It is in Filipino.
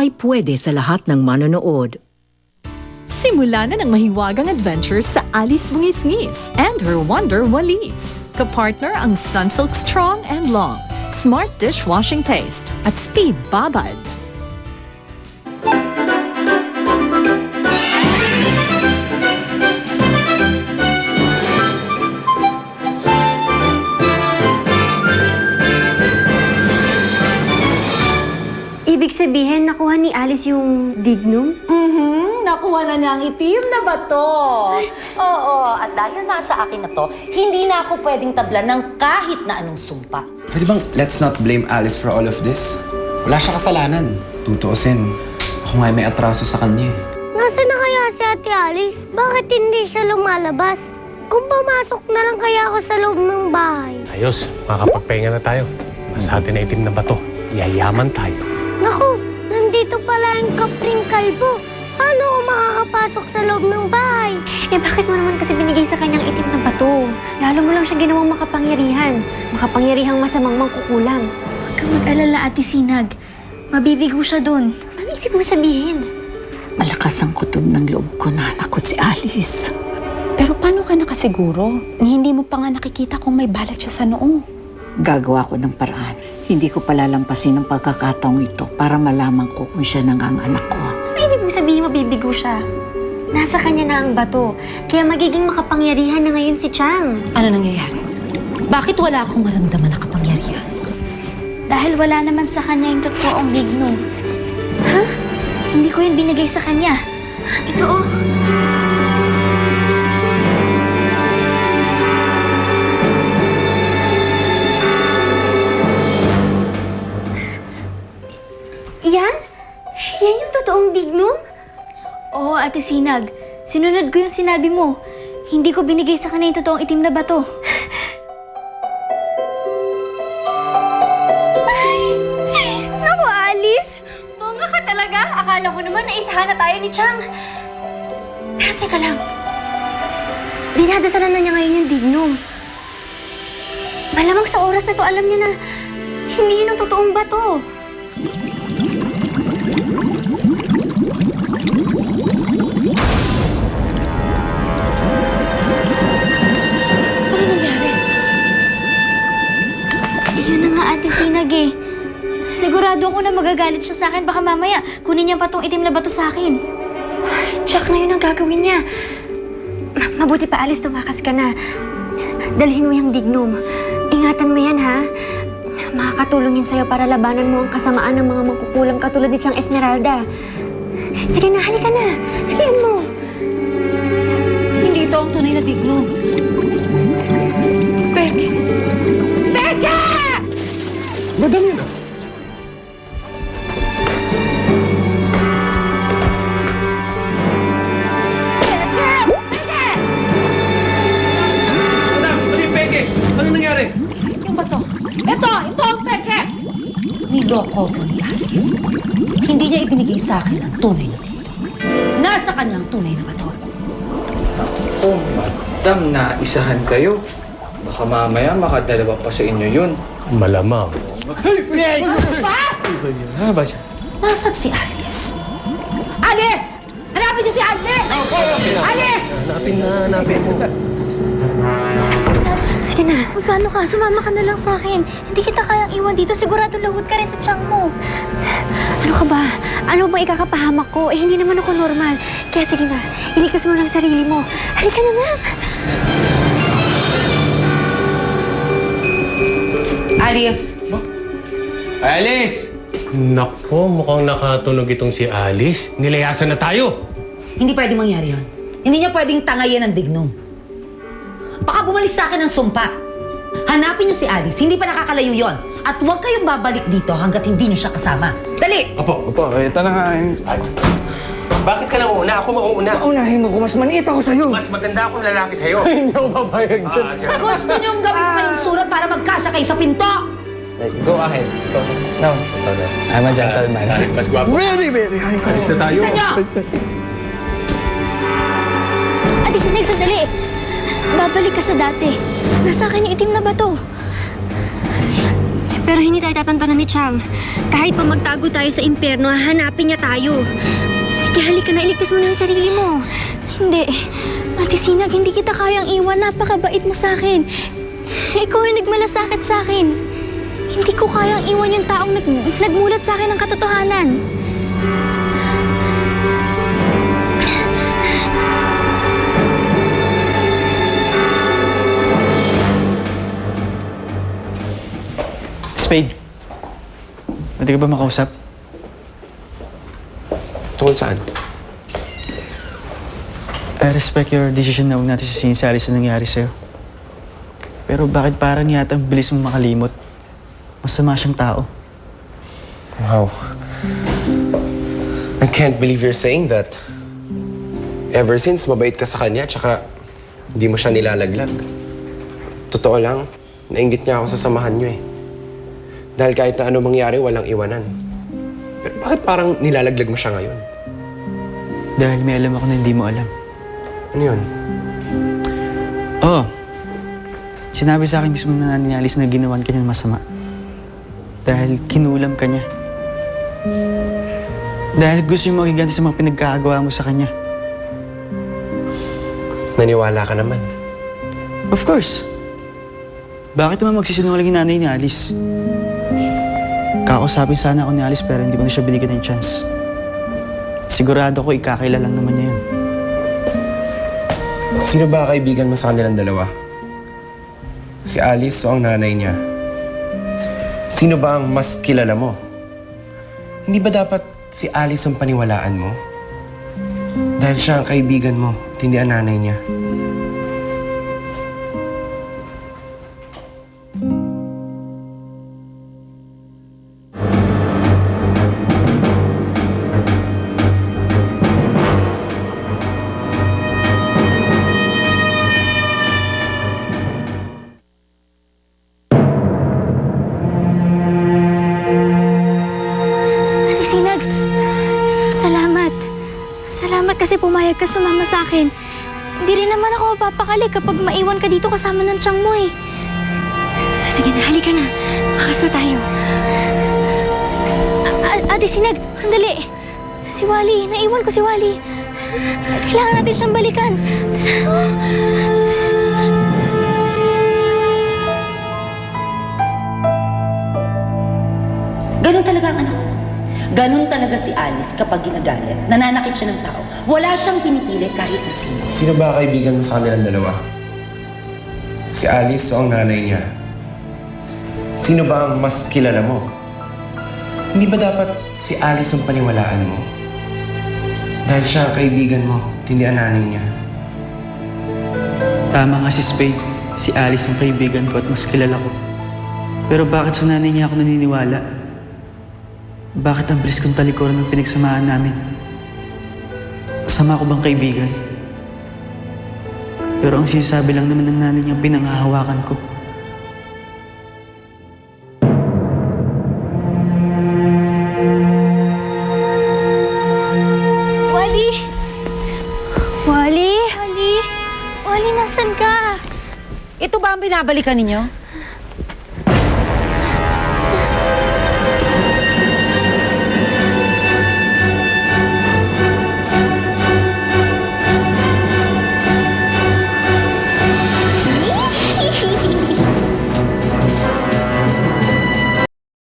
ay pwede sa lahat ng manonood. Simula na ng mahiwagang adventures sa Alice Bungis-Ngis and her Wonder Walis. Kapartner ang Sunsilk Strong and Long, Smart Dishwashing Paste at Speed Babad. Ibig sabihin, nakuha ni Alice yung dignum? Nakuha na niya ang itim na bato. Oo, at dahil nasa akin na to, hindi na ako pwedeng tabla ng kahit na anong sumpa. Pwede bang let's not blame Alice for all of this? Wala siya kasalanan. Tutuusin, ako nga may atraso sa kanya eh. Nasaan na kaya si Ate Alice? Bakit hindi siya lumalabas? Kung pumasok na lang kaya ako sa loob ng bahay. Ayos, makakapagpahinga na tayo. Mas atin na itim na bato. Yayaman tayo. Naku, nandito pala yung kapring kalbo. Paano ako makakapasok sa loob ng bahay? Eh bakit mo naman kasi binigay sa kanyang itim na bato? Lalo mo lang siya ginawang makapangyarihan. Makapangyarihang masamang mangkukulam. Huwag kang mag-alala, Ate Sinag. Mabibigo siya dun. Ano ibig mo sabihin? Malakas ang kutob ng loob ko na anak ko si Alice. Pero paano ka nakasiguro? Hindi mo pa nga nakikita kung may balat siya sa noo. Gagawa ko ng paraan. Hindi ko palalampasin ang pagkakataong ito para malaman ko kung siya nang ang anak ko. Ano ibig mo sabihin mabibigo siya? Nasa kanya na ang bato. Kaya magiging makapangyarihan na ngayon si Chang. Ano nangyayari? Bakit wala akong maramdaman na kapangyarihan? Dahil wala naman sa kanya yung totoong dignum. Ha? Hindi ko yun binigay sa kanya. Ito oh. Yan? Yan yung totoong dignum? Oo, Ate Sinag. Sinunod ko yung sinabi mo. Hindi ko binigay sa kanya yung totoong itim na bato. Naku, Alice! Bongga ka talaga. Akala ko naman naisahan na tayo ni Chang. Pero teka lang. Dinadasalan na niya ngayon yung dignum. Malamang sa oras na to, alam niya na hindi yun ang totoong bato. Ano nangyari? Yun na nga, Ate Sinag eh. Sigurado ako na magagalit siya sa akin. Baka mamaya kunin niya pa tong itim na bato sa akin. Jack na yun ang gagawin niya. Mabuti pa, Alice, tumakas ka na. Dalhin mo yung dignum. Ingatan mo yan, ha? Makakatulong yun sa'yo para labanan mo ang kasamaan ng mga mangkukulam katulad ni Chang Esmeralda. Sige na, halika na. Dalihan mo. Hindi ito ang tunay na dignum. Beke! Beke! Madali na. Madam, ano yung peke? Ano nangyari? Yung bato. Ito ang peke! Niloko ko ni Alice. Hindi niya ibinigay sa akin ang tunay na dignum. Nasa kanyang tunay na bato. Oh, madam, naisahan kayo. Baka mamaya makadalawa pa sa inyo yun. Malamang. Nasaan si Alice? Alice! Hanapin niyo si Alice! Alice! Hanapin mo. Sige na. Paano ka? Sumama ka na lang sa akin. Hindi kita kayang iwan dito. Sigurado lagot ka rin sa tiyan mo. Ano ka ba? Ano bang ikakapahamak ko? Eh, hindi naman ako normal. Kaya sige na, iligtas mo lang sarili mo. Halika na nga. Alice! Alice! Nako, mukhang nakatunog itong si Alice. Nilayasan na tayo. Hindi pwede mangyari yun. Hindi niya pwedeng tangayin ang dignum. Baka bumalik sa akin ng sumpa. Hanapin niyo si Alice. Hindi pa nakakalayo yon. At huwag kayong babalik dito hanggat hindi niyo siya kasama. Dali! Opo, ito na nga. Bakit ka nang una? Ako mauuna. Unahin mo ko, mas maliit ako sa'yo. Mas maganda akong lalaki sa'yo. Hindi ako papayag dyan. Gusto niyong gawin pa yung surat para magkasya kayo sa pinto? Go ahead. No. I'm a gentleman. Mas gwapo. Very. Alis na tayo. Isa niyo! Ate Sinag, sandali. Babalik ka sa dati. Nasa akin yung itim na bato. Pero hindi tayo tatantanan ni Chang. Kahit pa magtago tayo sa impyerno, hahanapin niya tayo. Kaya halika na, iligtas mo na ang sarili mo. Hindi. Ate Sinag, hindi kita kayang iwan. Napakabait mo sa akin. Ikaw yung nagmalasakit sa akin. Hindi ko kayang iwan yung taong nagmulat sa akin ng katotohanan. Spade, pwede ka ba makausap? Tungkol saan? I respect your decision na huwag natin sisihin si Alice na nangyari sa'yo. Pero bakit parang yata ang bilis mong makalimot? Masama siyang tao. Wow. I can't believe you're saying that. Ever since, mabait ka sa kanya, tsaka hindi mo siya nilalaglag. Totoo lang, nainggit niya ako sa samahan niyo eh. Dahil kahit na ano mangyari, walang iwanan. Pero bakit parang nilalaglag mo siya ngayon? Dahil may alam ako na hindi mo alam. Ano yun? Oo. Sinabi sa akin mismo na ni Alice na ginawan ka niya ng masama. Dahil kinulam ka niya. Dahil gusto niyo magiganti sa mga pinagkakagawa mo sa kanya. Naniwala ka naman. Of course. Bakit naman magsisinungaling yung nanay ni Alice? Kakausapin sana ako ni Alice pero hindi ko na siya binigyan ng chance. Sigurado ko ikakailan lang naman niya yun. Sino ba kaibigan mo sa kanilang dalawa? Si Alice o ang nanay niya? Sino ba ang mas kilala mo? Hindi ba dapat si Alice ang paniwalaan mo? Dahil siya ang kaibigan mo at hindi ang nanay niya. Ate Sinag, salamat. Salamat kasi pumayag ka sumama sa akin. Hindi rin naman ako mapapakali kapag maiwan ka dito kasama ng tiyang mo eh. Sige na, halika na. Makas na tayo. Ate Sinag, sandali. Si Wally, naiwan ko si Wally. Kailangan natin siyang balikan. Ganon talaga ang anak ko. Ganon talaga si Alice kapag ginagalit. Nananakit siya ng tao. Wala siyang pinipili kahit na sino. Sino ba kaibigan mo sa kanilang dalawa? Si Alice o ang nanay niya? Sino ba ang mas kilala mo? Hindi ba dapat si Alice ang paniwalaan mo? Dahil siya ang kaibigan mo at hindi ang nanay niya. Tama nga si Spade. Si Alice ang kaibigan ko at mas kilala ko. Pero bakit sa nanay niya ako naniniwala? Bakit ang bilis kong talikuran ng pinagsamahan namin? Masama ko bang kaibigan? Pero ang sinasabi lang naman ng nanay niya pinanghahawakan ko. Wally! Wally! Wally! Wally, nasan ka? Ito ba ang binabalikan ninyo?